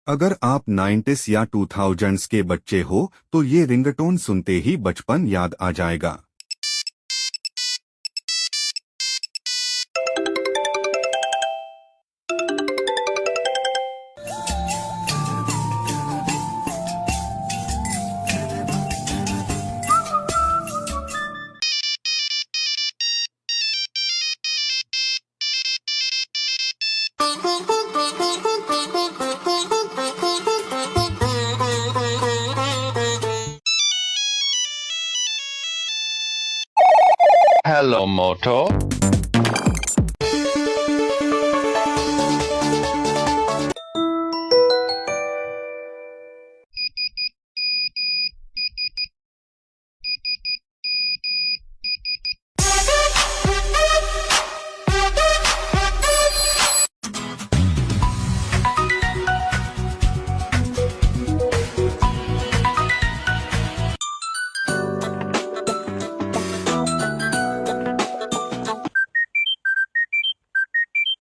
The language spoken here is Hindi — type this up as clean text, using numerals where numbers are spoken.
अगर आप 90s या 2000s के बच्चे हो तो ये रिंगटोन सुनते ही बचपन याद आ जाएगा। Hello, Moto.